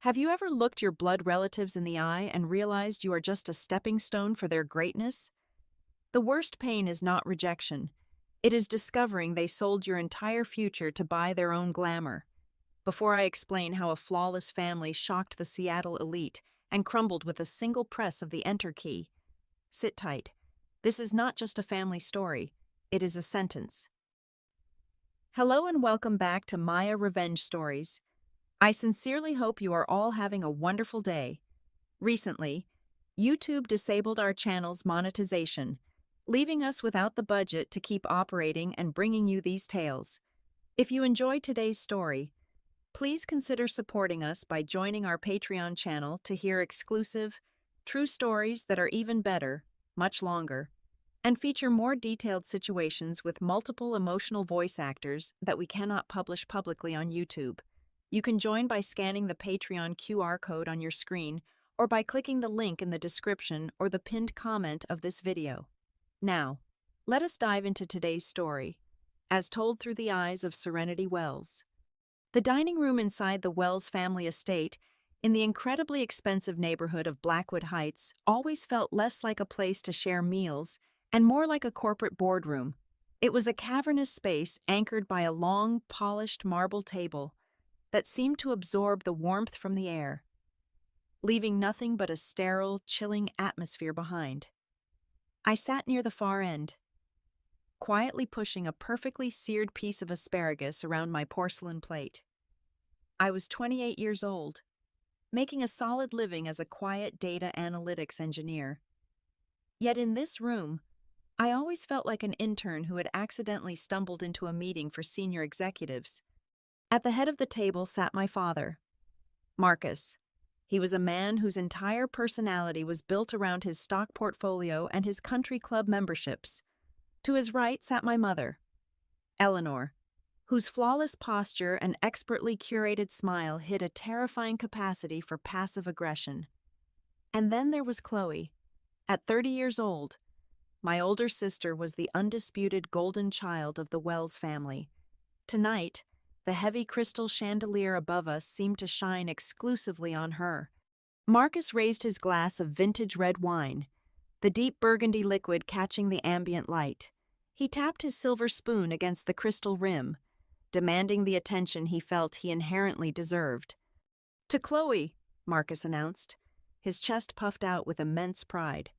Have you ever looked your blood relatives in the eye and realized you are just a stepping stone for their greatness? The worst pain is not rejection. It is discovering they sold your entire future to buy their own glamour. Before I explain how a flawless family shocked the Seattle elite and crumbled with a single press of the enter key, sit tight. This is not just a family story, it is a sentence. Hello and welcome back to Maya Revenge Stories. I sincerely hope you are all having a wonderful day. Recently, YouTube disabled our channel's monetization, leaving us without the budget to keep operating and bringing you these tales. If you enjoyed today's story, please consider supporting us by joining our Patreon channel to hear exclusive, true stories that are even better, much longer, and feature more detailed situations with multiple emotional voice actors that we cannot publish publicly on YouTube. You can join by scanning the Patreon QR code on your screen or by clicking the link in the description or the pinned comment of this video. Now, let us dive into today's story, as told through the eyes of Serenity Wells. The dining room inside the Wells family estate in the incredibly expensive neighborhood of Blackwood Heights always felt less like a place to share meals and more like a corporate boardroom. It was a cavernous space anchored by a long, polished marble table that seemed to absorb the warmth from the air, leaving nothing but a sterile, chilling atmosphere behind. I sat near the far end, quietly pushing a perfectly seared piece of asparagus around my porcelain plate. I was 28 years old, making a solid living as a quiet data analytics engineer. Yet in this room, I always felt like an intern who had accidentally stumbled into a meeting for senior executives. At the head of the table sat my father, Marcus. He was a man whose entire personality was built around his stock portfolio and his country club memberships. To his right sat my mother, Eleanor, whose flawless posture and expertly curated smile hid a terrifying capacity for passive aggression. And then there was Chloe. At 30 years old, my older sister was the undisputed golden child of the Wells family. Tonight, the heavy crystal chandelier above us seemed to shine exclusively on her. Marcus raised his glass of vintage red wine, the deep burgundy liquid catching the ambient light. He tapped his silver spoon against the crystal rim, demanding the attention he felt he inherently deserved. "To Chloe," Marcus announced, his chest puffed out with immense pride,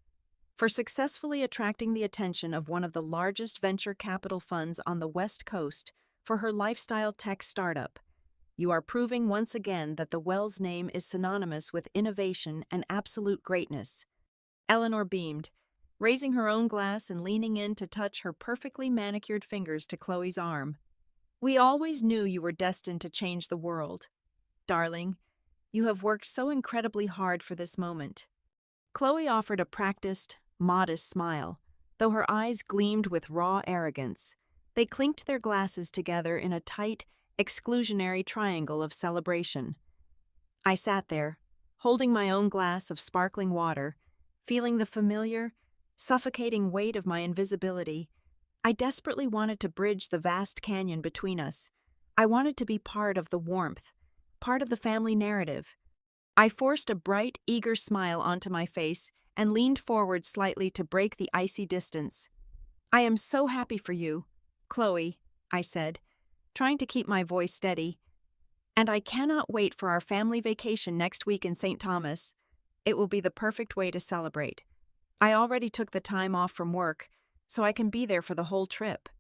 "for successfully attracting the attention of one of the largest venture capital funds on the West Coast for her lifestyle tech startup. You are proving once again that the Wells name is synonymous with innovation and absolute greatness." Eleanor beamed, raising her own glass and leaning in to touch her perfectly manicured fingers to Chloe's arm. "We always knew you were destined to change the world. Darling, you have worked so incredibly hard for this moment." Chloe offered a practiced, modest smile, though her eyes gleamed with raw arrogance. They clinked their glasses together in a tight, exclusionary triangle of celebration. I sat there, holding my own glass of sparkling water, feeling the familiar, suffocating weight of my invisibility. I desperately wanted to bridge the vast canyon between us. I wanted to be part of the warmth, part of the family narrative. I forced a bright, eager smile onto my face and leaned forward slightly to break the icy distance. "I am so happy for you, Chloe," I said, trying to keep my voice steady. "And I cannot wait for our family vacation next week in St. Thomas. It will be the perfect way to celebrate. I already took the time off from work, so I can be there for the whole trip."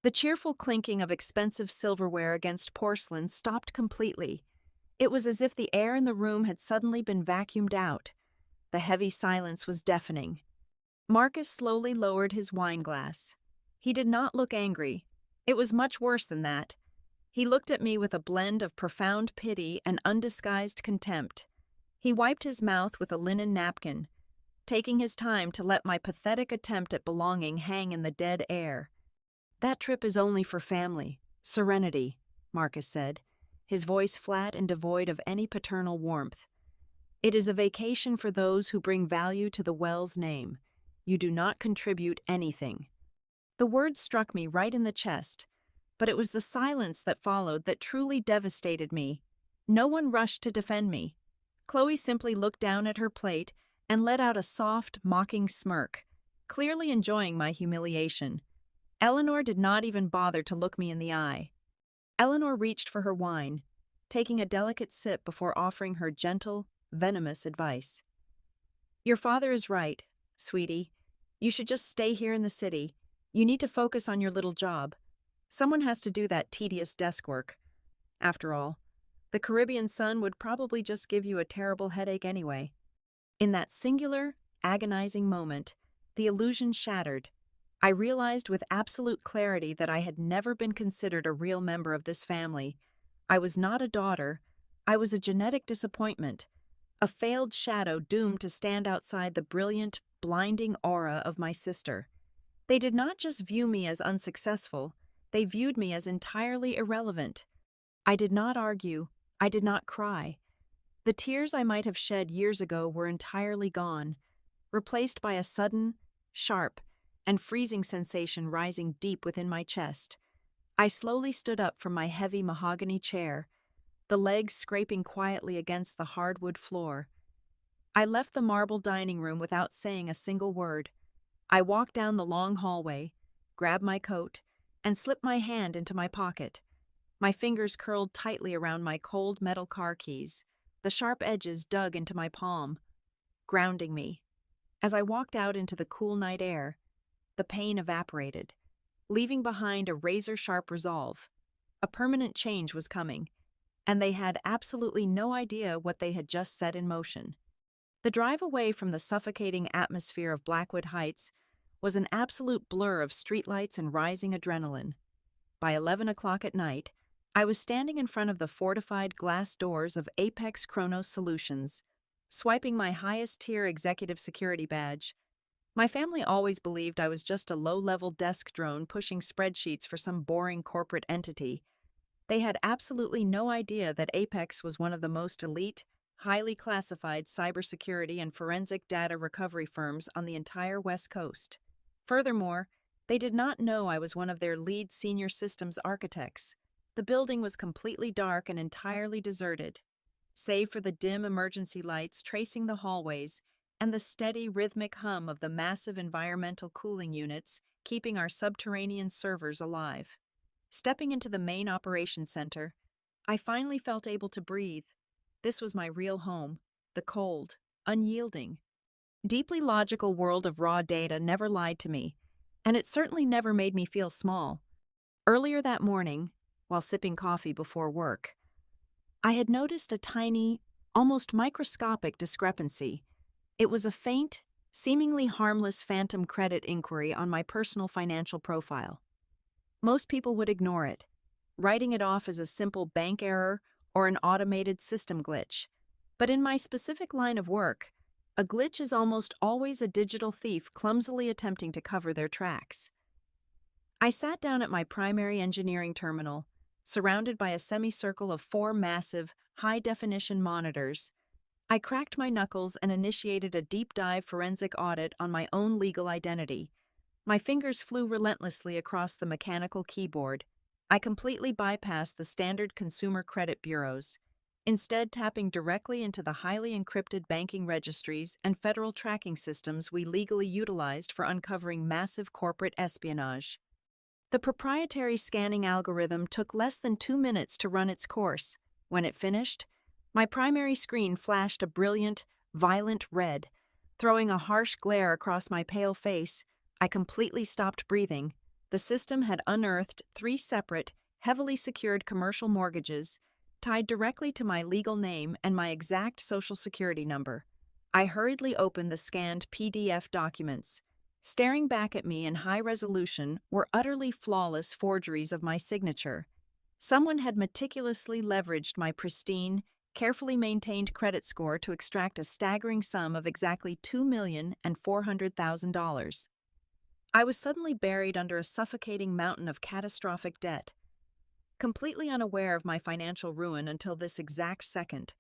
The cheerful clinking of expensive silverware against porcelain stopped completely. It was as if the air in the room had suddenly been vacuumed out. The heavy silence was deafening. Marcus slowly lowered his wine glass. He did not look angry. It was much worse than that. He looked at me with a blend of profound pity and undisguised contempt. He wiped his mouth with a linen napkin, taking his time to let my pathetic attempt at belonging hang in the dead air. "That trip is only for family, Serenity," Marcus said, his voice flat and devoid of any paternal warmth. "It is a vacation for those who bring value to the Wells name. You do not contribute anything." The words struck me right in the chest, but it was the silence that followed that truly devastated me. No one rushed to defend me. Chloe simply looked down at her plate and let out a soft, mocking smirk, clearly enjoying my humiliation. Eleanor did not even bother to look me in the eye. Eleanor reached for her wine, taking a delicate sip before offering her gentle, venomous advice. Your father is right, sweetie. You should just stay here in the city. You need to focus on your little job. Someone has to do that tedious desk work. After all, the Caribbean sun would probably just give you a terrible headache anyway. In that singular, agonizing moment, the illusion shattered. I realized with absolute clarity that I had never been considered a real member of this family. I was not a daughter. I was a genetic disappointment, a failed shadow doomed to stand outside the brilliant, blinding aura of my sister. They did not just view me as unsuccessful, they viewed me as entirely irrelevant. I did not argue. I did not cry. The tears I might have shed years ago were entirely gone, replaced by a sudden, sharp, and freezing sensation rising deep within my chest. I slowly stood up from my heavy mahogany chair, the legs scraping quietly against the hardwood floor. I left the marble dining room without saying a single word. I walked down the long hallway, grabbed my coat, and slipped my hand into my pocket. My fingers curled tightly around my cold metal car keys, the sharp edges dug into my palm, grounding me. As I walked out into the cool night air, the pain evaporated, leaving behind a razor-sharp resolve. A permanent change was coming, and they had absolutely no idea what they had just set in motion. The drive away from the suffocating atmosphere of Blackwood Heights was an absolute blur of streetlights and rising adrenaline. By 11 o'clock at night, I was standing in front of the fortified glass doors of Apex Chronos Solutions, swiping my highest-tier executive security badge. My family always believed I was just a low-level desk drone pushing spreadsheets for some boring corporate entity. They had absolutely no idea that Apex was one of the most elite, highly classified cybersecurity and forensic data recovery firms on the entire West Coast. Furthermore, they did not know I was one of their lead senior systems architects. The building was completely dark and entirely deserted, save for the dim emergency lights tracing the hallways and the steady rhythmic hum of the massive environmental cooling units keeping our subterranean servers alive. Stepping into the main operations center, I finally felt able to breathe. This was my real home, the cold, unyielding, deeply logical world of raw data never lied to me, and it certainly never made me feel small. Earlier that morning, while sipping coffee before work, I had noticed a tiny, almost microscopic discrepancy. It was a faint, seemingly harmless phantom credit inquiry on my personal financial profile. Most people would ignore it, writing it off as a simple bank error or an automated system glitch. But in my specific line of work, a glitch is almost always a digital thief clumsily attempting to cover their tracks. I sat down at my primary engineering terminal, surrounded by a semicircle of 4 massive, high-definition monitors. I cracked my knuckles and initiated a deep-dive forensic audit on my own legal identity. My fingers flew relentlessly across the mechanical keyboard. I completely bypassed the standard consumer credit bureaus, instead tapping directly into the highly encrypted banking registries and federal tracking systems we legally utilized for uncovering massive corporate espionage. The proprietary scanning algorithm took less than 2 minutes to run its course. When it finished, my primary screen flashed a brilliant, violent red. Throwing a harsh glare across my pale face, I completely stopped breathing. The system had unearthed 3 separate, heavily secured commercial mortgages tied directly to my legal name and my exact social security number. I hurriedly opened the scanned PDF documents. Staring back at me in high resolution were utterly flawless forgeries of my signature. Someone had meticulously leveraged my pristine, carefully maintained credit score to extract a staggering sum of exactly $2,400,000. I was suddenly buried under a suffocating mountain of catastrophic debt. Completely unaware of my financial ruin until this exact second,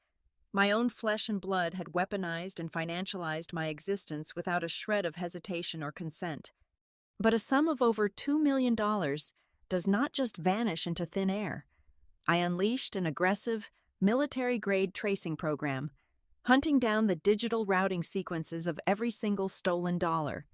my own flesh and blood had weaponized and financialized my existence without a shred of hesitation or consent. But a sum of over $2 million does not just vanish into thin air. I unleashed an aggressive, military-grade tracing program, hunting down the digital routing sequences of every single stolen dollar.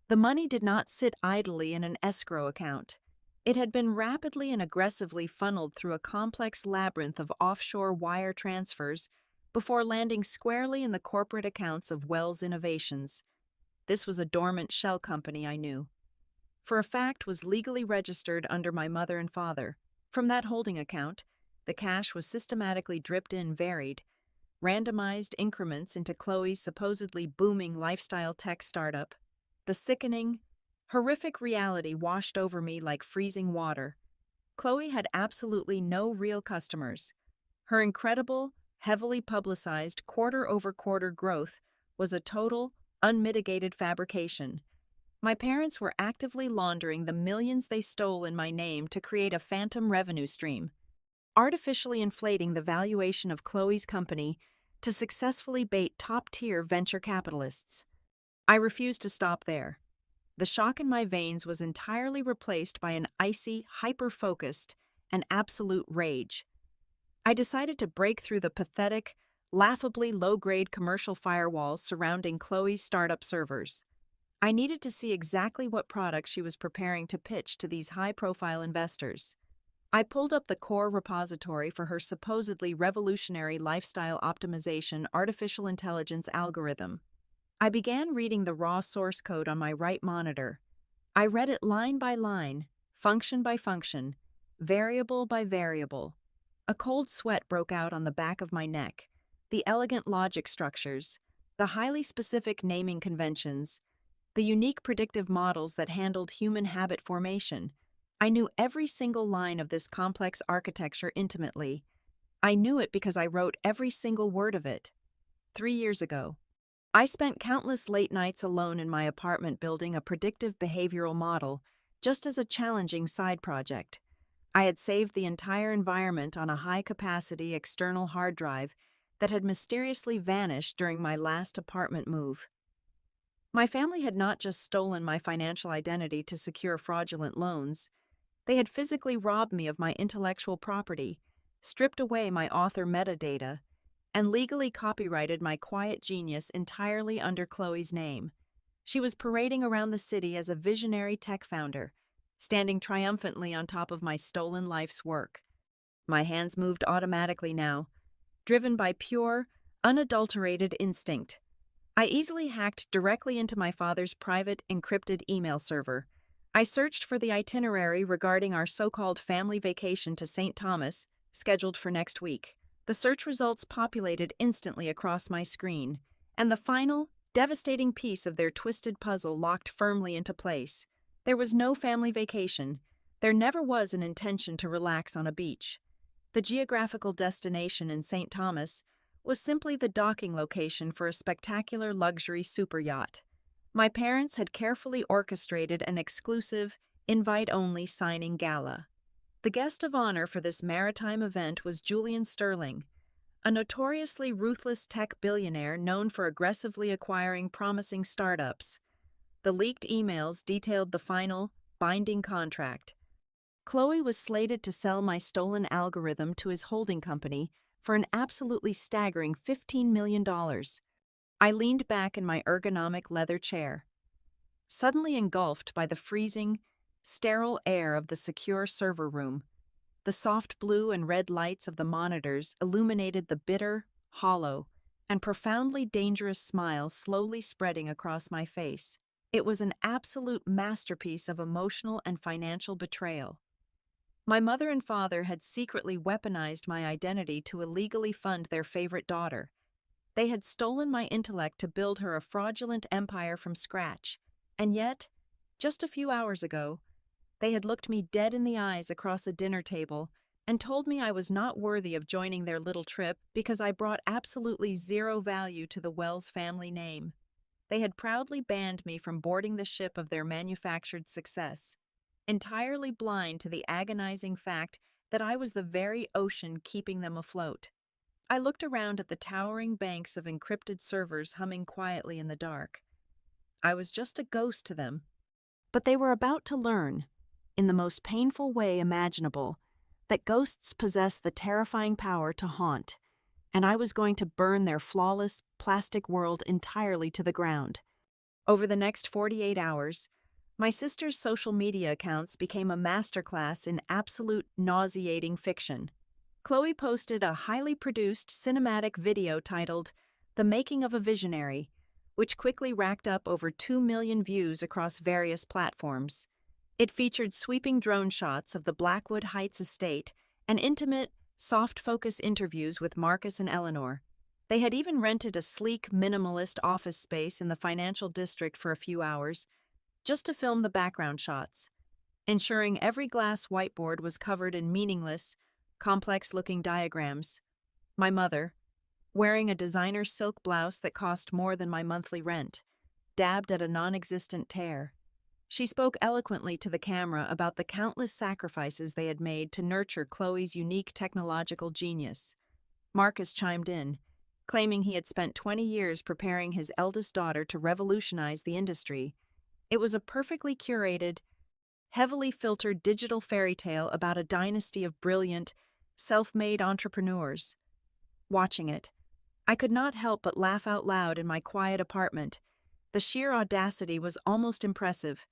The money did not sit idly in an escrow account. It had been rapidly and aggressively funneled through a complex labyrinth of offshore wire transfers before landing squarely in the corporate accounts of Wells Innovations. This was a dormant shell company, I knew. For a fact, was legally registered under my mother and father. From that holding account, the cash was systematically dripped in varied, randomized increments into Chloe's supposedly booming lifestyle tech startup. The sickening, horrific reality washed over me like freezing water. Chloe had absolutely no real customers. Her incredible, heavily publicized quarter-over-quarter growth was a total, unmitigated fabrication. My parents were actively laundering the millions they stole in my name to create a phantom revenue stream, artificially inflating the valuation of Chloe's company to successfully bait top-tier venture capitalists. I refused to stop there. The shock in my veins was entirely replaced by an icy, hyper-focused, and absolute rage. I decided to break through the pathetic, laughably low-grade commercial firewalls surrounding Chloe's startup servers. I needed to see exactly what products she was preparing to pitch to these high-profile investors. I pulled up the core repository for her supposedly revolutionary lifestyle optimization artificial intelligence algorithm. I began reading the raw source code on my right monitor. I read it line by line, function by function, variable by variable. A cold sweat broke out on the back of my neck. The elegant logic structures, the highly specific naming conventions, the unique predictive models that handled human habit formation. I knew every single line of this complex architecture intimately. I knew it because I wrote every single word of it. 3 years ago, I spent countless late nights alone in my apartment building a predictive behavioral model, just as a challenging side project. I had saved the entire environment on a high-capacity external hard drive that had mysteriously vanished during my last apartment move. My family had not just stolen my financial identity to secure fraudulent loans. They had physically robbed me of my intellectual property, stripped away my author metadata, and legally copyrighted my quiet genius entirely under Chloe's name. She was parading around the city as a visionary tech founder, standing triumphantly on top of my stolen life's work. My hands moved automatically now, driven by pure, unadulterated instinct. I easily hacked directly into my father's private, encrypted email server. I searched for the itinerary regarding our so-called family vacation to St. Thomas, scheduled for next week. The search results populated instantly across my screen, and the final, devastating piece of their twisted puzzle locked firmly into place. There was no family vacation. There never was an intention to relax on a beach. The geographical destination in St. Thomas was simply the docking location for a spectacular luxury superyacht. My parents had carefully orchestrated an exclusive, invite-only signing gala. The guest of honor for this maritime event was Julian Sterling, a notoriously ruthless tech billionaire known for aggressively acquiring promising startups. The leaked emails detailed the final, binding contract. Chloe was slated to sell my stolen algorithm to his holding company for an absolutely staggering $15 million. I leaned back in my ergonomic leather chair, suddenly engulfed by the freezing, sterile air of the secure server room. The soft blue and red lights of the monitors illuminated the bitter, hollow, and profoundly dangerous smile slowly spreading across my face. It was an absolute masterpiece of emotional and financial betrayal. My mother and father had secretly weaponized my identity to illegally fund their favorite daughter. They had stolen my intellect to build her a fraudulent empire from scratch, and yet, just a few hours ago, they had looked me dead in the eyes across a dinner table and told me I was not worthy of joining their little trip because I brought absolutely zero value to the Wells family name. They had proudly banned me from boarding the ship of their manufactured success, entirely blind to the agonizing fact that I was the very ocean keeping them afloat. I looked around at the towering banks of encrypted servers humming quietly in the dark. I was just a ghost to them. But they were about to learn, in the most painful way imaginable, that ghosts possess the terrifying power to haunt, and I was going to burn their flawless, plastic world entirely to the ground. Over the next 48 hours, my sister's social media accounts became a masterclass in absolute nauseating fiction. Chloe posted a highly produced cinematic video titled The Making of a Visionary, which quickly racked up over 2 million views across various platforms. It featured sweeping drone shots of the Blackwood Heights estate and intimate, soft-focus interviews with Marcus and Eleanor. They had even rented a sleek, minimalist office space in the financial district for a few hours, just to film the background shots, ensuring every glass whiteboard was covered in meaningless, complex-looking diagrams. My mother, wearing a designer silk blouse that cost more than my monthly rent, dabbed at a non-existent tear. She spoke eloquently to the camera about the countless sacrifices they had made to nurture Chloe's unique technological genius. Marcus chimed in, claiming he had spent 20 years preparing his eldest daughter to revolutionize the industry. It was a perfectly curated, heavily filtered digital fairy tale about a dynasty of brilliant, self-made entrepreneurs. Watching it, I could not help but laugh out loud in my quiet apartment. The sheer audacity was almost impressive.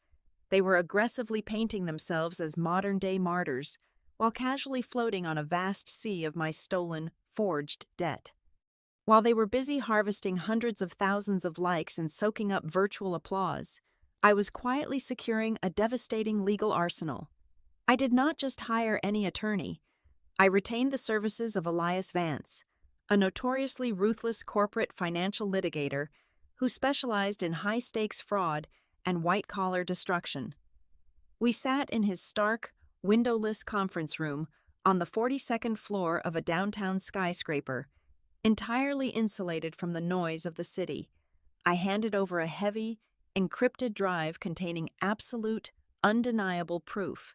They were aggressively painting themselves as modern-day martyrs, while casually floating on a vast sea of my stolen, forged debt. While they were busy harvesting hundreds of thousands of likes and soaking up virtual applause, I was quietly securing a devastating legal arsenal. I did not just hire any attorney. I retained the services of Elias Vance, a notoriously ruthless corporate financial litigator who specialized in high-stakes fraud and white-collar destruction. We sat in his stark, windowless conference room on the 42nd floor of a downtown skyscraper, entirely insulated from the noise of the city. I handed over a heavy, encrypted drive containing absolute, undeniable proof.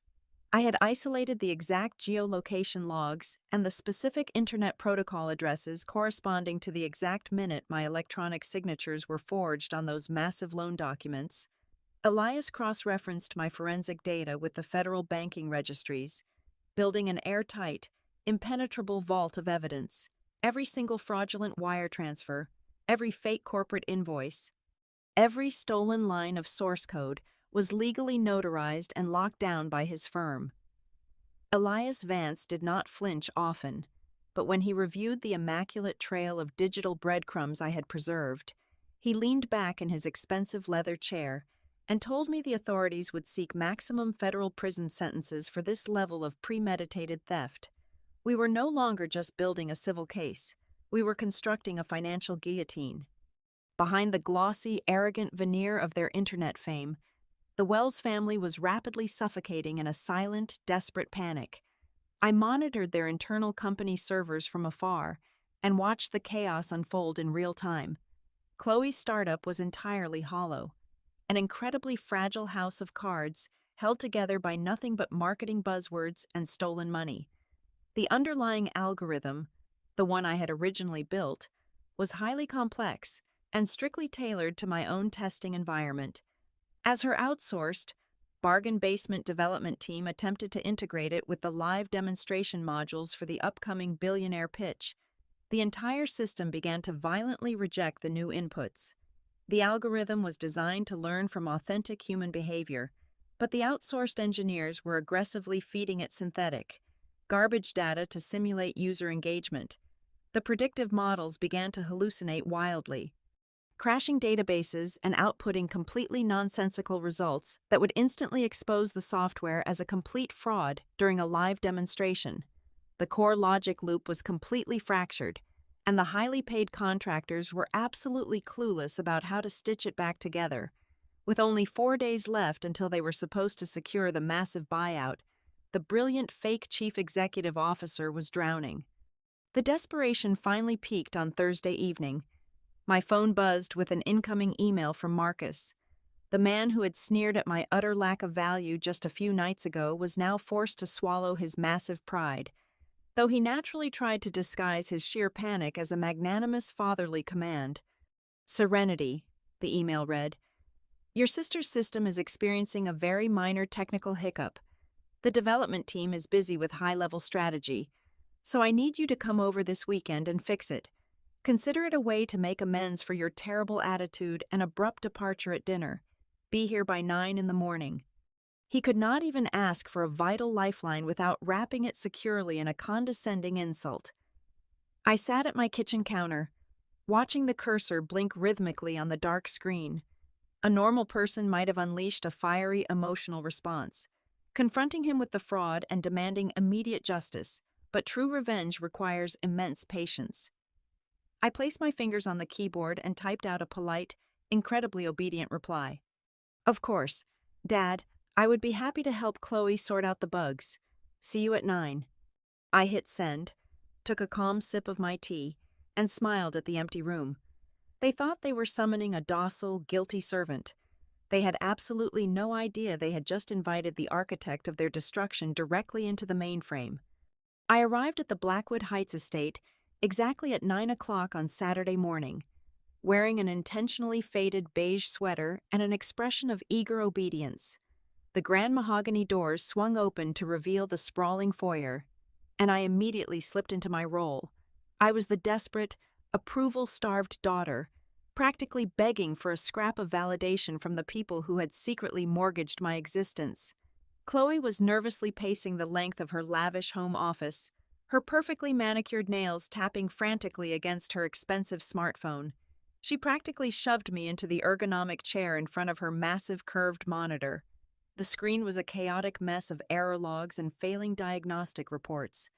I had isolated the exact geolocation logs and the specific internet protocol addresses corresponding to the exact minute my electronic signatures were forged on those massive loan documents. Elias cross-referenced my forensic data with the federal banking registries, building an airtight, impenetrable vault of evidence. Every single fraudulent wire transfer, every fake corporate invoice, every stolen line of source code was legally notarized and locked down by his firm. Elias Vance did not flinch often, but when he reviewed the immaculate trail of digital breadcrumbs I had preserved, he leaned back in his expensive leather chair and told me the authorities would seek maximum federal prison sentences for this level of premeditated theft. We were no longer just building a civil case. We were constructing a financial guillotine. Behind the glossy, arrogant veneer of their internet fame, the Wells family was rapidly suffocating in a silent, desperate panic. I monitored their internal company servers from afar and watched the chaos unfold in real time. Chloe's startup was entirely hollow, an incredibly fragile house of cards held together by nothing but marketing buzzwords and stolen money. The underlying algorithm, the one I had originally built, was highly complex and strictly tailored to my own testing environment. As her outsourced, bargain basement development team attempted to integrate it with the live demonstration modules for the upcoming billionaire pitch, the entire system began to violently reject the new inputs. The algorithm was designed to learn from authentic human behavior, but the outsourced engineers were aggressively feeding it synthetic, garbage data to simulate user engagement. The predictive models began to hallucinate wildly, crashing databases and outputting completely nonsensical results that would instantly expose the software as a complete fraud during a live demonstration. The core logic loop was completely fractured, and the highly paid contractors were absolutely clueless about how to stitch it back together. With only 4 days left until they were supposed to secure the massive buyout, the brilliant fake chief executive officer was drowning. The desperation finally peaked on Thursday evening. My phone buzzed with an incoming email from Marcus. The man who had sneered at my utter lack of value just a few nights ago was now forced to swallow his massive pride, though he naturally tried to disguise his sheer panic as a magnanimous fatherly command. "Serenity," the email read. "Your sister's system is experiencing a very minor technical hiccup. The development team is busy with high-level strategy, so I need you to come over this weekend and fix it. Consider it a way to make amends for your terrible attitude and abrupt departure at dinner. Be here by 9 in the morning." He could not even ask for a vital lifeline without wrapping it securely in a condescending insult. I sat at my kitchen counter, watching the cursor blink rhythmically on the dark screen. A normal person might have unleashed a fiery, emotional response, confronting him with the fraud and demanding immediate justice, but true revenge requires immense patience. I placed my fingers on the keyboard and typed out a polite, incredibly obedient reply. "Of course, Dad, I would be happy to help Chloe sort out the bugs. See you at 9. I hit send, took a calm sip of my tea, and smiled at the empty room. They thought they were summoning a docile, guilty servant. They had absolutely no idea they had just invited the architect of their destruction directly into the mainframe. I arrived at the Blackwood Heights estate exactly at 9 o'clock on Saturday morning, wearing an intentionally faded beige sweater and an expression of eager obedience. The grand mahogany doors swung open to reveal the sprawling foyer, and I immediately slipped into my role. I was the desperate, approval-starved daughter, practically begging for a scrap of validation from the people who had secretly mortgaged my existence. Chloe was nervously pacing the length of her lavish home office, her perfectly manicured nails tapping frantically against her expensive smartphone. She practically shoved me into the ergonomic chair in front of her massive curved monitor. The screen was a chaotic mess of error logs and failing diagnostic reports.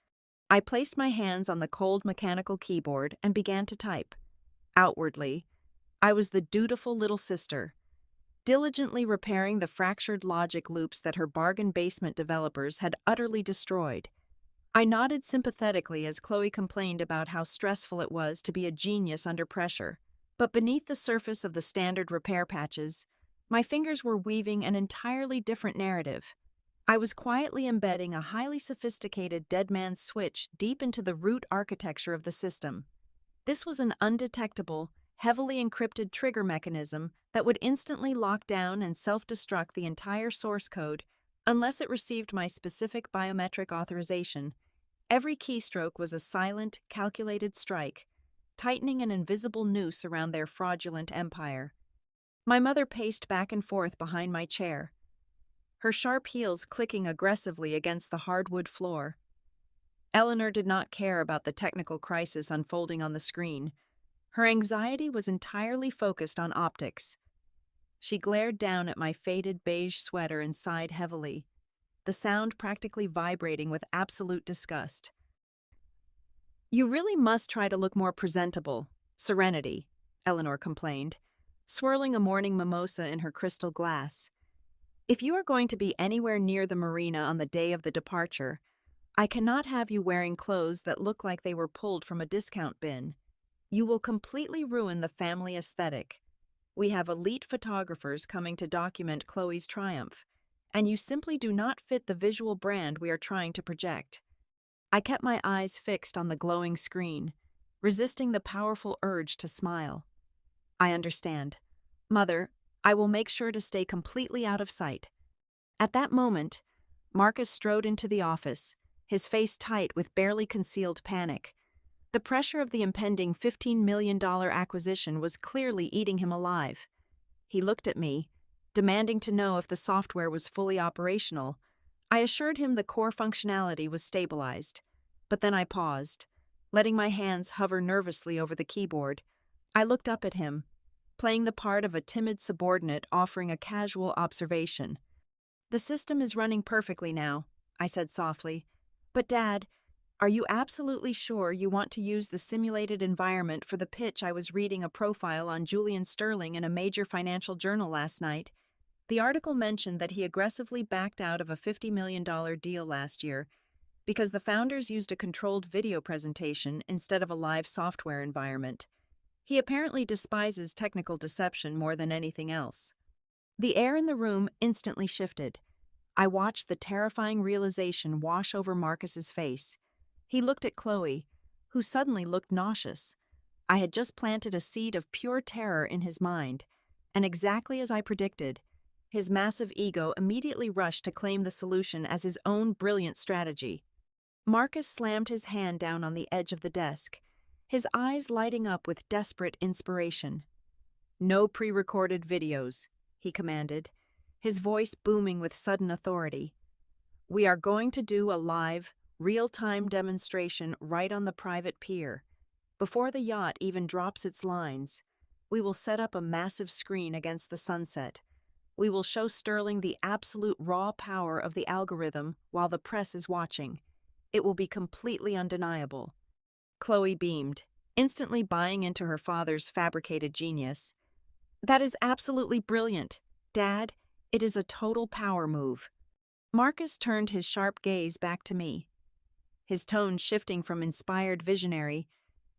I placed my hands on the cold mechanical keyboard and began to type. Outwardly, I was the dutiful little sister, diligently repairing the fractured logic loops that her bargain basement developers had utterly destroyed. I nodded sympathetically as Chloe complained about how stressful it was to be a genius under pressure. But beneath the surface of the standard repair patches, my fingers were weaving an entirely different narrative. I was quietly embedding a highly sophisticated dead man's switch deep into the root architecture of the system. This was an undetectable, heavily encrypted trigger mechanism that would instantly lock down and self-destruct the entire source code unless it received my specific biometric authorization. Every keystroke was a silent, calculated strike, tightening an invisible noose around their fraudulent empire. My mother paced back and forth behind my chair, her sharp heels clicking aggressively against the hardwood floor. Eleanor did not care about the technical crisis unfolding on the screen. Her anxiety was entirely focused on optics. She glared down at my faded beige sweater and sighed heavily, the sound practically vibrating with absolute disgust. "You really must try to look more presentable, Serenity," Eleanor complained, swirling a morning mimosa in her crystal glass. "If you are going to be anywhere near the marina on the day of the departure, I cannot have you wearing clothes that look like they were pulled from a discount bin. You will completely ruin the family aesthetic. We have elite photographers coming to document Chloe's triumph, and you simply do not fit the visual brand we are trying to project." I kept my eyes fixed on the glowing screen, resisting the powerful urge to smile. "I understand. Mother, I will make sure to stay completely out of sight." At that moment, Marcus strode into the office, his face tight with barely concealed panic. The pressure of the impending $15 million acquisition was clearly eating him alive. He looked at me, demanding to know if the software was fully operational. I assured him the core functionality was stabilized, but then I paused, letting my hands hover nervously over the keyboard. I looked up at him, playing the part of a timid subordinate offering a casual observation. "The system is running perfectly now," I said softly. "But Dad, are you absolutely sure you want to use the simulated environment for the pitch? I was reading a profile on Julian Sterling in a major financial journal last night. The article mentioned that he aggressively backed out of a $50 million deal last year because the founders used a controlled video presentation instead of a live software environment. He apparently despises technical deception more than anything else." The air in the room instantly shifted. I watched the terrifying realization wash over Marcus's face. He looked at Chloe, who suddenly looked nauseous. I had just planted a seed of pure terror in his mind, and exactly as I predicted, His massive ego immediately rushed to claim the solution as his own brilliant strategy. Marcus slammed his hand down on the edge of the desk, his eyes lighting up with desperate inspiration. "No pre-recorded videos," he commanded, his voice booming with sudden authority. "We are going to do a live, real-time demonstration right on the private pier. Before the yacht even drops its lines, we will set up a massive screen against the sunset. We will show Sterling the absolute raw power of the algorithm while the press is watching. It will be completely undeniable." Chloe beamed, instantly buying into her father's fabricated genius. "That is absolutely brilliant. Dad, it is a total power move." Marcus turned his sharp gaze back to me, his tone shifting from inspired visionary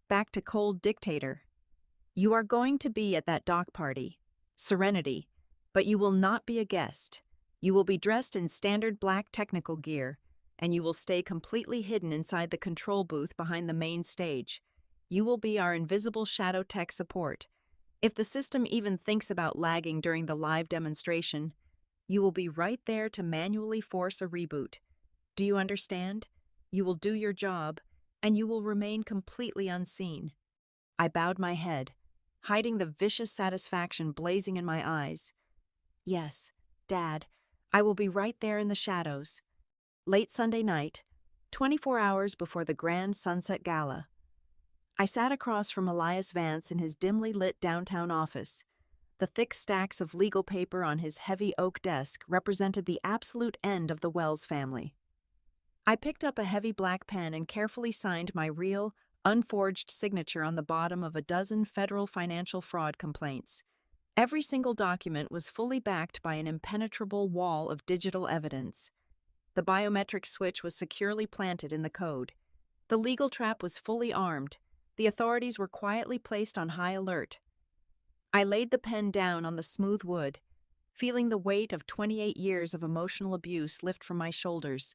back to cold dictator. "You are going to be at that dock party, Serenity, but you will not be a guest. You will be dressed in standard black technical gear, and you will stay completely hidden inside the control booth behind the main stage. You will be our invisible shadow tech support. If the system even thinks about lagging during the live demonstration, you will be right there to manually force a reboot. Do you understand? You will do your job, and you will remain completely unseen." I bowed my head, hiding the vicious satisfaction blazing in my eyes. "Yes, Dad, I will be right there in the shadows." Late Sunday night, 24 hours before the grand sunset gala, I sat across from Elias Vance in his dimly lit downtown office. The thick stacks of legal paper on his heavy oak desk represented the absolute end of the Wells family. I picked up a heavy black pen and carefully signed my real, unforged signature on the bottom of a dozen federal financial fraud complaints. Every single document was fully backed by an impenetrable wall of digital evidence. The biometric switch was securely planted in the code. The legal trap was fully armed. The authorities were quietly placed on high alert. I laid the pen down on the smooth wood, feeling the weight of 28 years of emotional abuse lift from my shoulders.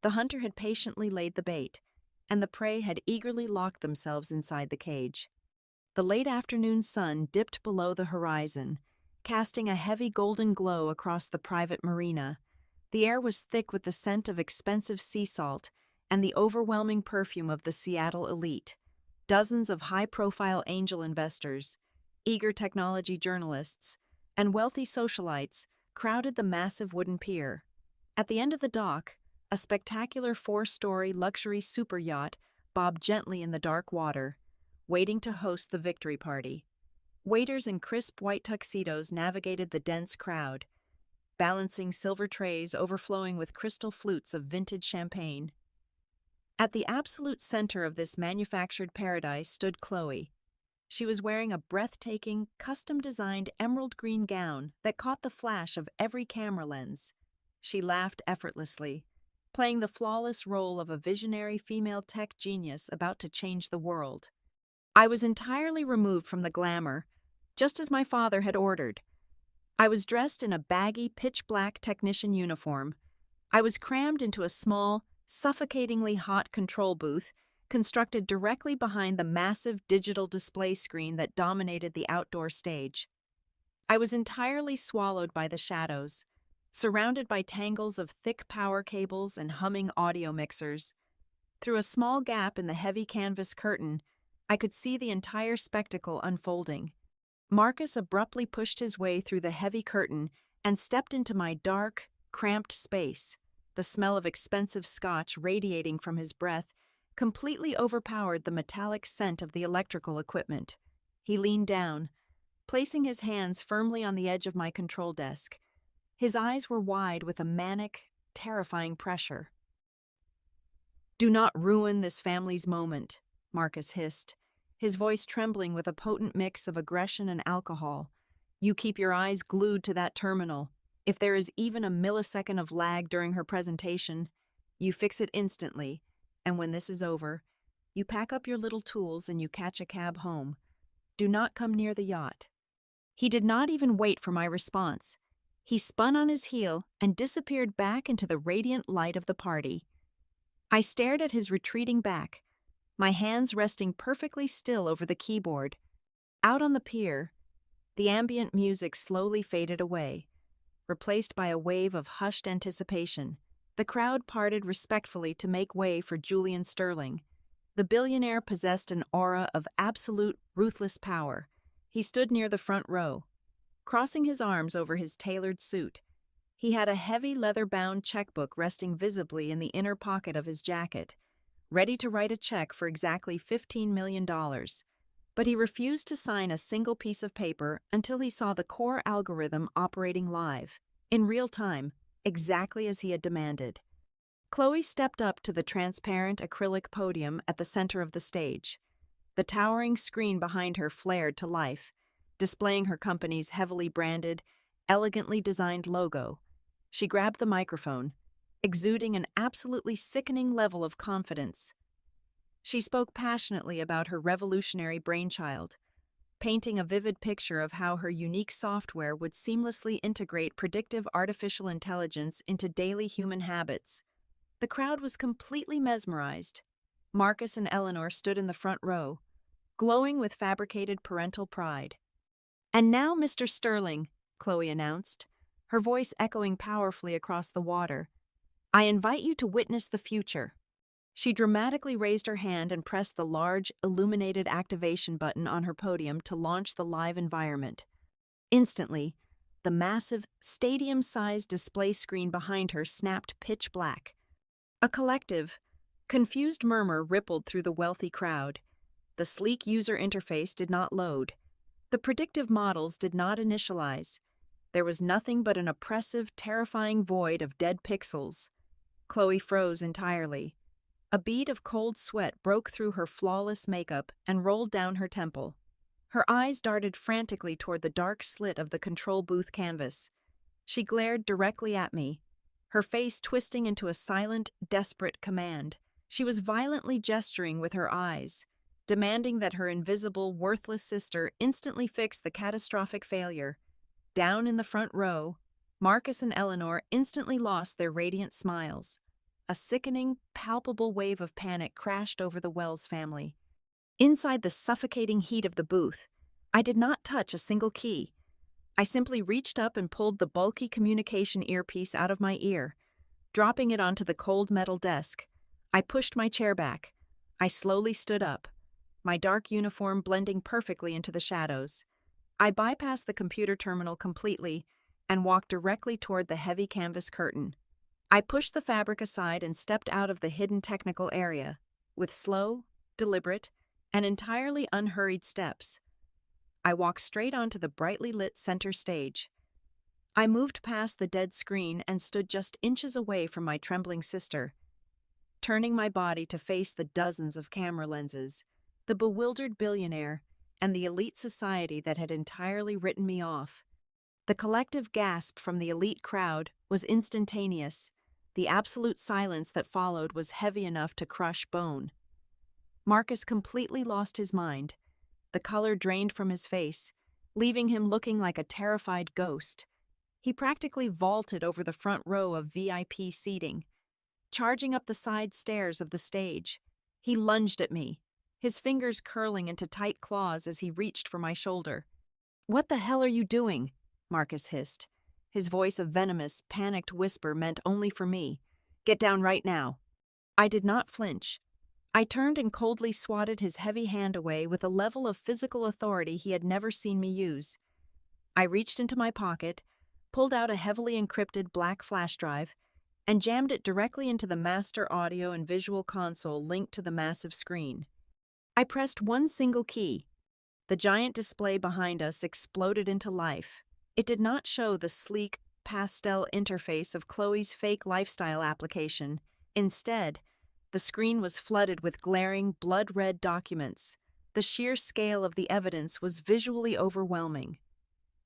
The hunter had patiently laid the bait, and the prey had eagerly locked themselves inside the cage. The late afternoon sun dipped below the horizon, casting a heavy golden glow across the private marina. The air was thick with the scent of expensive sea salt and the overwhelming perfume of the Seattle elite. Dozens of high-profile angel investors, eager technology journalists, and wealthy socialites crowded the massive wooden pier. At the end of the dock, a spectacular 4-story luxury super yacht bobbed gently in the dark water, waiting to host the victory party. Waiters in crisp white tuxedos navigated the dense crowd, balancing silver trays overflowing with crystal flutes of vintage champagne. At the absolute center of this manufactured paradise stood Chloe. She was wearing a breathtaking, custom-designed emerald green gown that caught the flash of every camera lens. She laughed effortlessly, playing the flawless role of a visionary female tech genius about to change the world. I was entirely removed from the glamour, just as my father had ordered. I was dressed in a baggy, pitch-black technician uniform. I was crammed into a small, suffocatingly hot control booth constructed directly behind the massive digital display screen that dominated the outdoor stage. I was entirely swallowed by the shadows, surrounded by tangles of thick power cables and humming audio mixers. Through a small gap in the heavy canvas curtain, I could see the entire spectacle unfolding. Marcus abruptly pushed his way through the heavy curtain and stepped into my dark, cramped space. The smell of expensive scotch radiating from his breath completely overpowered the metallic scent of the electrical equipment. He leaned down, placing his hands firmly on the edge of my control desk. His eyes were wide with a manic, terrifying pressure. "Do not ruin this family's moment," Marcus hissed, his voice trembling with a potent mix of aggression and alcohol. "You keep your eyes glued to that terminal. If there is even a millisecond of lag during her presentation, you fix it instantly, and when this is over, you pack up your little tools and you catch a cab home. Do not come near the yacht." He did not even wait for my response. He spun on his heel and disappeared back into the radiant light of the party. I stared at his retreating back, my hands resting perfectly still over the keyboard. Out on the pier, the ambient music slowly faded away. replaced by a wave of hushed anticipation. The crowd parted respectfully to make way for Julian Sterling. The billionaire possessed an aura of absolute, ruthless power. He stood near the front row, crossing his arms over his tailored suit. He had a heavy leather-bound checkbook resting visibly in the inner pocket of his jacket, ready to write a check for exactly $15 million. But he refused to sign a single piece of paper until he saw the core algorithm operating live, in real time, exactly as he had demanded. Chloe stepped up to the transparent acrylic podium at the center of the stage. The towering screen behind her flared to life, displaying her company's heavily branded, elegantly designed logo. She grabbed the microphone, exuding an absolutely sickening level of confidence. She spoke passionately about her revolutionary brainchild, painting a vivid picture of how her unique software would seamlessly integrate predictive artificial intelligence into daily human habits. The crowd was completely mesmerized. Marcus and Eleanor stood in the front row, glowing with fabricated parental pride. "And now, Mr. Sterling," Chloe announced, her voice echoing powerfully across the water, "I invite you to witness the future." She dramatically raised her hand and pressed the large, illuminated activation button on her podium to launch the live environment. Instantly, the massive, stadium-sized display screen behind her snapped pitch black. A collective, confused murmur rippled through the wealthy crowd. The sleek user interface did not load. The predictive models did not initialize. There was nothing but an oppressive, terrifying void of dead pixels. Chloe froze entirely. A bead of cold sweat broke through her flawless makeup and rolled down her temple. Her eyes darted frantically toward the dark slit of the control booth canvas. She glared directly at me, her face twisting into a silent, desperate command. She was violently gesturing with her eyes, demanding that her invisible, worthless sister instantly fix the catastrophic failure. Down in the front row, Marcus and Eleanor instantly lost their radiant smiles. A sickening, palpable wave of panic crashed over the Wells family. Inside the suffocating heat of the booth, I did not touch a single key. I simply reached up and pulled the bulky communication earpiece out of my ear. Dropping it onto the cold metal desk, I pushed my chair back. I slowly stood up, my dark uniform blending perfectly into the shadows. I bypassed the computer terminal completely and walked directly toward the heavy canvas curtain. I pushed the fabric aside and stepped out of the hidden technical area, with slow, deliberate, and entirely unhurried steps. I walked straight onto the brightly lit center stage. I moved past the dead screen and stood just inches away from my trembling sister, turning my body to face the dozens of camera lenses, the bewildered billionaire, and the elite society that had entirely written me off. The collective gasp from the elite crowd was instantaneous. The absolute silence that followed was heavy enough to crush bone. Marcus completely lost his mind. The color drained from his face, leaving him looking like a terrified ghost. He practically vaulted over the front row of VIP seating, charging up the side stairs of the stage. He lunged at me, his fingers curling into tight claws as he reached for my shoulder. "What the hell are you doing?" Marcus hissed. His voice a venomous, panicked whisper meant only for me. "Get down right now." I did not flinch. I turned and coldly swatted his heavy hand away with a level of physical authority he had never seen me use. I reached into my pocket, pulled out a heavily encrypted black flash drive, and jammed it directly into the master audio and visual console linked to the massive screen. I pressed one single key. The giant display behind us exploded into life. It did not show the sleek, pastel interface of Chloe's fake lifestyle application. Instead, the screen was flooded with glaring, blood-red documents. The sheer scale of the evidence was visually overwhelming.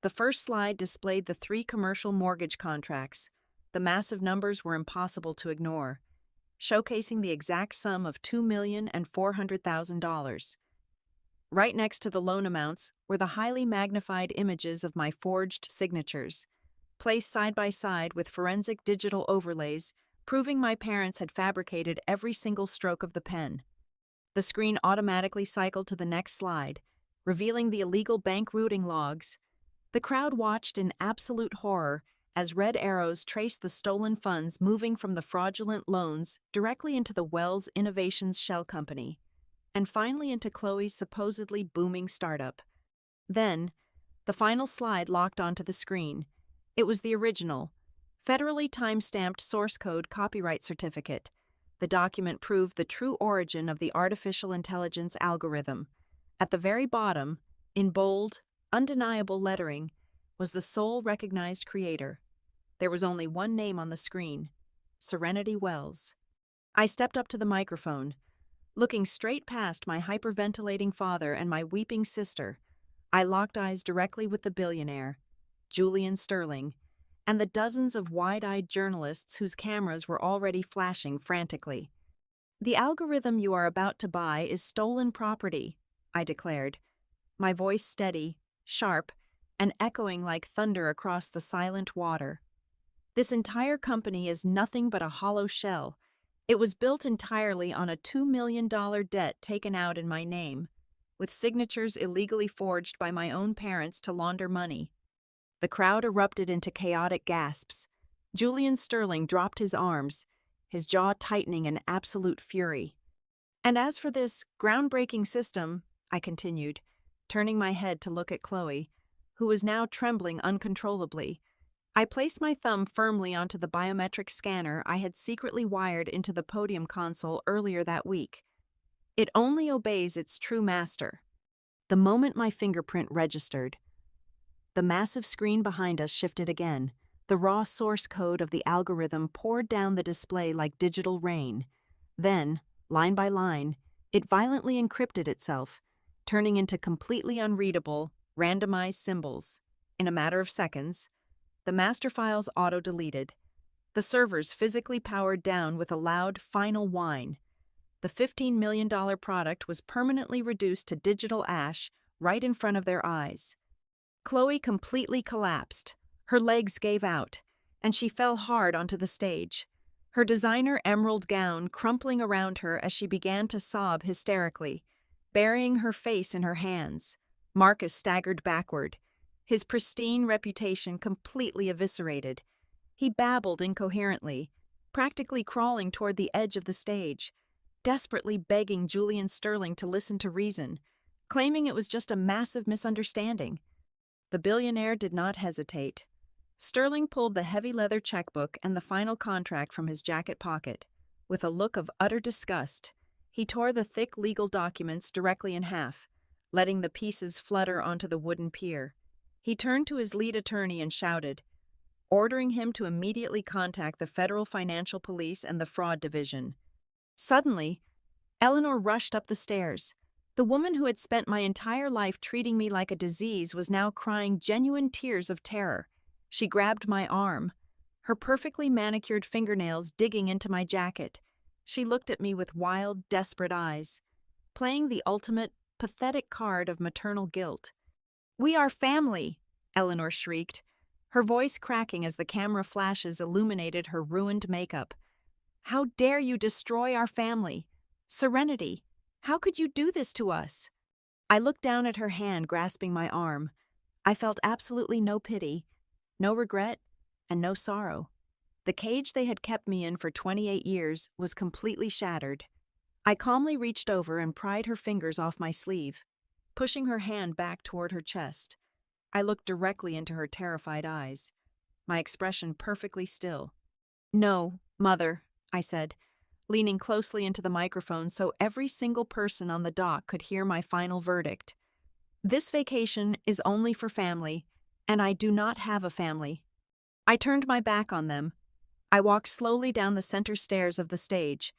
The first slide displayed the 3 commercial mortgage contracts. The massive numbers were impossible to ignore, showcasing the exact sum of $2,400,000. Right next to the loan amounts were the highly magnified images of my forged signatures, placed side by side with forensic digital overlays proving my parents had fabricated every single stroke of the pen. The screen automatically cycled to the next slide, revealing the illegal bank routing logs. The crowd watched in absolute horror as red arrows traced the stolen funds moving from the fraudulent loans directly into the Wells Innovations shell company, and finally into Chloe's supposedly booming startup. Then, the final slide locked onto the screen. It was the original, federally time-stamped source code copyright certificate. The document proved the true origin of the artificial intelligence algorithm. At the very bottom, in bold, undeniable lettering, was the sole recognized creator. There was only one name on the screen: Serenity Wells. I stepped up to the microphone. Looking straight past my hyperventilating father and my weeping sister, I locked eyes directly with the billionaire, Julian Sterling, and the dozens of wide-eyed journalists whose cameras were already flashing frantically. "The algorithm you are about to buy is stolen property," I declared, my voice steady, sharp, and echoing like thunder across the silent water. "This entire company is nothing but a hollow shell. It was built entirely on a $2 million debt taken out in my name, with signatures illegally forged by my own parents to launder money." The crowd erupted into chaotic gasps. Julian Sterling dropped his arms, his jaw tightening in absolute fury. "And as for this groundbreaking system," I continued, turning my head to look at Chloe, who was now trembling uncontrollably, I placed my thumb firmly onto the biometric scanner I had secretly wired into the podium console earlier that week. "It only obeys its true master." The moment my fingerprint registered, the massive screen behind us shifted again. The raw source code of the algorithm poured down the display like digital rain. Then, line by line, it violently encrypted itself, turning into completely unreadable, randomized symbols. In a matter of seconds, the master files auto-deleted. The servers physically powered down with a loud final whine. The $15 million product was permanently reduced to digital ash right in front of their eyes. Chloe completely collapsed. Her legs gave out, and she fell hard onto the stage, her designer emerald gown crumpling around her as she began to sob hysterically, burying her face in her hands. Marcus staggered backward, his pristine reputation completely eviscerated. He babbled incoherently, practically crawling toward the edge of the stage, desperately begging Julian Sterling to listen to reason, claiming it was just a massive misunderstanding. The billionaire did not hesitate. Sterling pulled the heavy leather checkbook and the final contract from his jacket pocket. With a look of utter disgust, he tore the thick legal documents directly in half, letting the pieces flutter onto the wooden pier. He turned to his lead attorney and shouted, ordering him to immediately contact the Federal Financial Police and the Fraud Division. Suddenly, Eleanor rushed up the stairs. The woman who had spent my entire life treating me like a disease was now crying genuine tears of terror. She grabbed my arm, her perfectly manicured fingernails digging into my jacket. She looked at me with wild, desperate eyes, playing the ultimate, pathetic card of maternal guilt. "We are family," Eleanor shrieked, her voice cracking as the camera flashes illuminated her ruined makeup. "How dare you destroy our family? Serenity, how could you do this to us?" I looked down at her hand grasping my arm. I felt absolutely no pity, no regret, and no sorrow. The cage they had kept me in for 28 years was completely shattered. I calmly reached over and pried her fingers off my sleeve, pushing her hand back toward her chest. I looked directly into her terrified eyes, my expression perfectly still. "No, Mother," I said, leaning closely into the microphone so every single person on the dock could hear my final verdict. "This vacation is only for family, and I do not have a family." I turned my back on them. I walked slowly down the center stairs of the stage,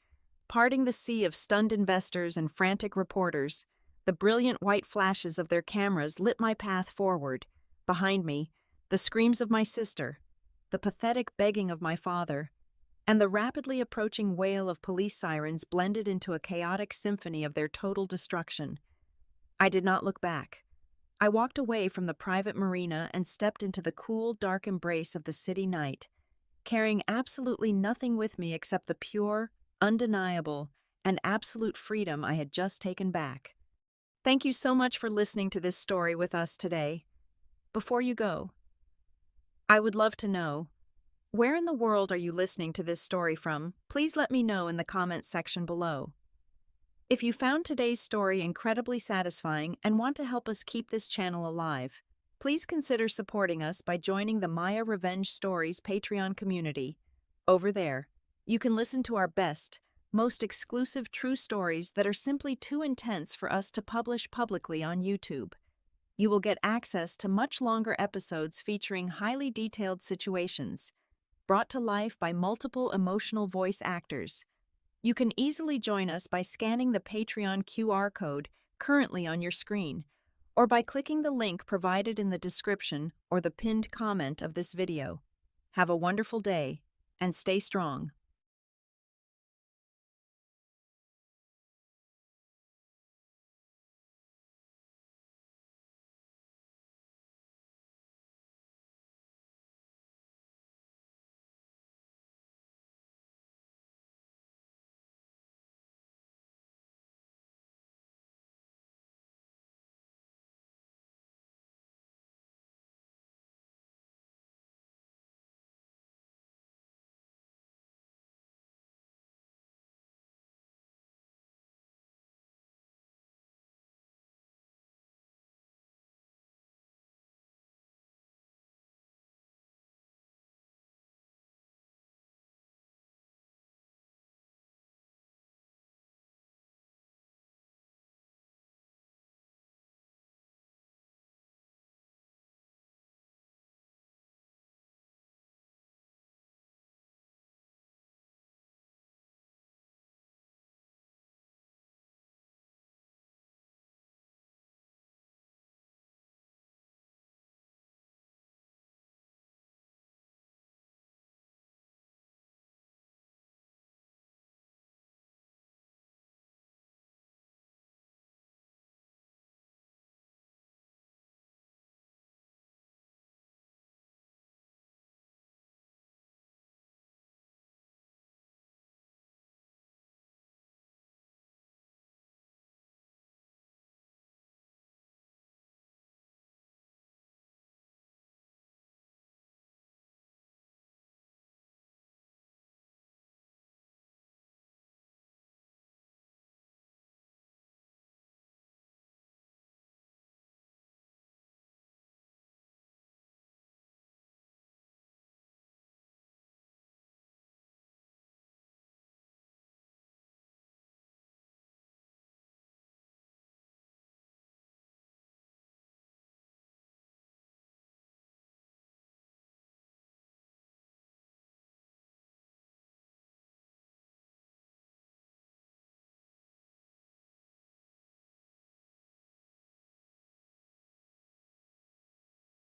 parting the sea of stunned investors and frantic reporters. The brilliant white flashes of their cameras lit my path forward. Behind me, the screams of my sister, the pathetic begging of my father, and the rapidly approaching wail of police sirens blended into a chaotic symphony of their total destruction. I did not look back. I walked away from the private marina and stepped into the cool, dark embrace of the city night, carrying absolutely nothing with me except the pure, undeniable, and absolute freedom I had just taken back. Thank you so much for listening to this story with us today. Before you go, I would love to know. Where in the world are you listening to this story from? Please let me know in the comments section below. If you found today's story incredibly satisfying and want to help us keep this channel alive, please consider supporting us by joining the Maya Revenge Stories Patreon community. Over there, you can listen to our best, most exclusive true stories that are simply too intense for us to publish publicly on YouTube. You will get access to much longer episodes featuring highly detailed situations, brought to life by multiple emotional voice actors. You can easily join us by scanning the Patreon QR code currently on your screen, or by clicking the link provided in the description or the pinned comment of this video. Have a wonderful day, and stay strong.